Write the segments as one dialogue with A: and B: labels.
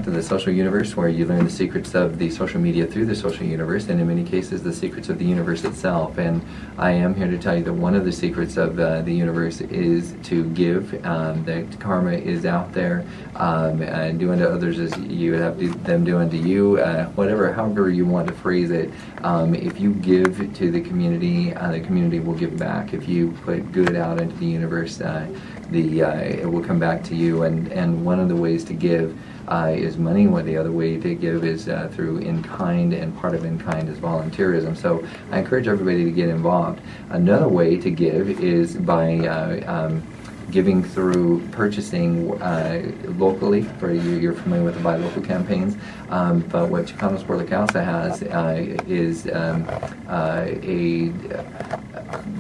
A: back to the social universe, where you learn the secrets of the social media through the social universe, and in many cases the secrets of the universe itself. And I am here to tell you that one of the secrets of the universe is to give, that karma is out there, and do unto others as you would have them do unto you, however you want to phrase it. If you give to the community will give back. If you put good out into the universe, it will come back to you. And one of the ways to give is money. One the other way to give is through in-kind, and part of in-kind is volunteerism. So I encourage everybody to get involved. Another way to give is by giving through purchasing locally. For you're familiar with the Buy Local campaigns, but what Chicanos por la Causa has is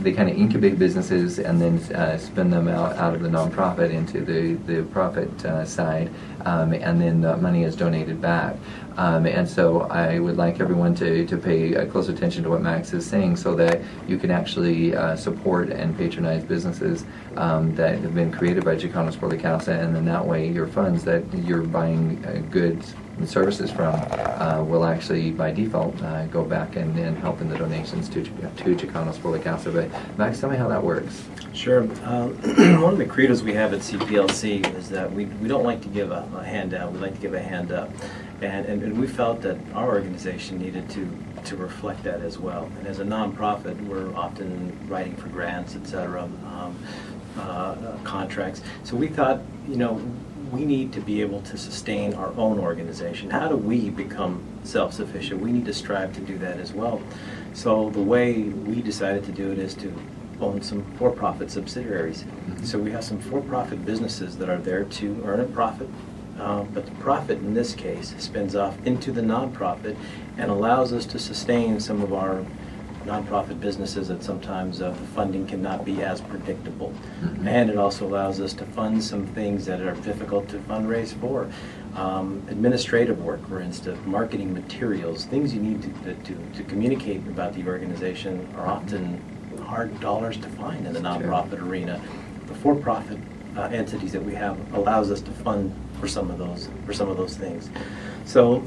A: they kind of incubate businesses and then spin them out of the nonprofit into the profit side, and then the money is donated back. And so I would like everyone to pay close attention to what Max is saying, so that you can actually support and patronize businesses that have been created by Chicanos por la Causa, and then that way your funds that you're buying goods and services from will actually by default go back and help in the donations to Chicanos por la Causa. But Max, tell me how that works.
B: Sure. One of the credos we have at CPLC is that we don't like to give a handout, we like to give a hand up. And we felt that our organization needed to reflect that as well. And as a nonprofit, we're often writing for grants, etc., contracts. So we thought, we need to be able to sustain our own organization. How do we become self-sufficient? We need to strive to do that as well. So the way we decided to do it is to own some for-profit subsidiaries. Mm-hmm. So we have some for-profit businesses that are there to earn a profit, but the profit in this case spins off into the nonprofit and allows us to sustain some of our nonprofit businesses that sometimes the funding cannot be as predictable. Mm-hmm. And it also allows us to fund some things that are difficult to fundraise for. Administrative work, for instance, marketing materials, things you need to communicate about the organization are often hard dollars to find in the nonprofit arena. The for-profit entities that we have allows us to fund for some of those things. So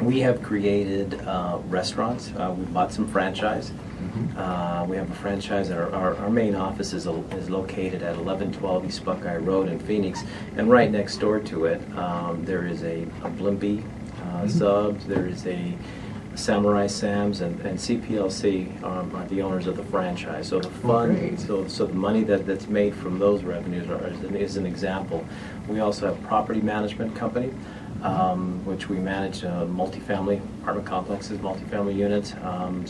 B: we have created restaurants. We bought some franchise. Mm-hmm. We have a franchise. Our main office is located at 1112 East Buckeye Road in Phoenix, and right next door to it there is a Blimpie Subs. There is a Samurai Sam's, and CPLC are the owners of the franchise. So the fund, so the money that's made from those revenues is an example. We also have a property management company, which we manage multifamily apartment complexes, multifamily units.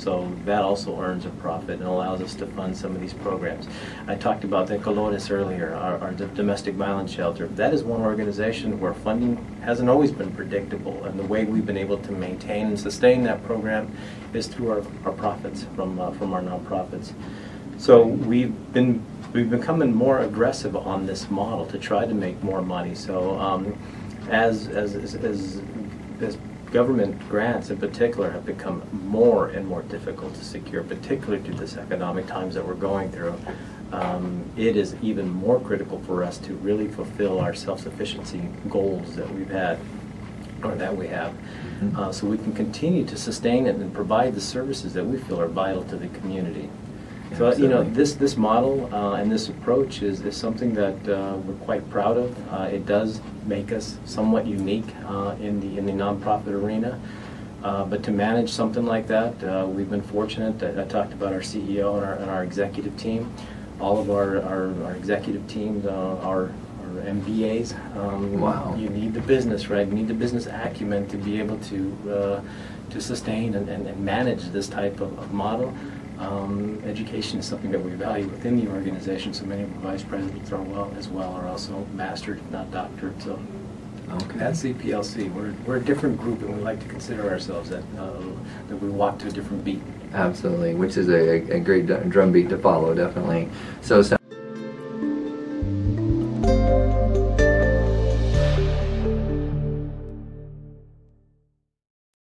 B: So that also earns a profit and allows us to fund some of these programs. I talked about the Colores earlier, our domestic violence shelter. That is one organization where funding hasn't always been predictable, and the way we've been able to maintain and sustain that program is through our profits from our nonprofits. So we've becoming more aggressive on this model to try to make more money. So as government grants in particular have become more and more difficult to secure, particularly through this economic times that we're going through, it is even more critical for us to really fulfill our self-sufficiency goals that we've had, or that we have, so we can continue to sustain it and provide the services that we feel are vital to the community. So this model and this approach is something that we're quite proud of. It does make us somewhat unique in the nonprofit arena. But to manage something like that, we've been fortunate. I talked about our CEO and our executive team. All of our executive teams are MBAs.
A: Wow.
B: You need the business, right? You need the business acumen to be able to sustain and manage this type of model. Education is something that we value within the organization, so many of the vice presidents are also mastered, if not doctorate. So at CPLC, we're a different group, and we like to consider ourselves that we walk to a different beat.
A: Absolutely, which is a great drum beat to follow, definitely. So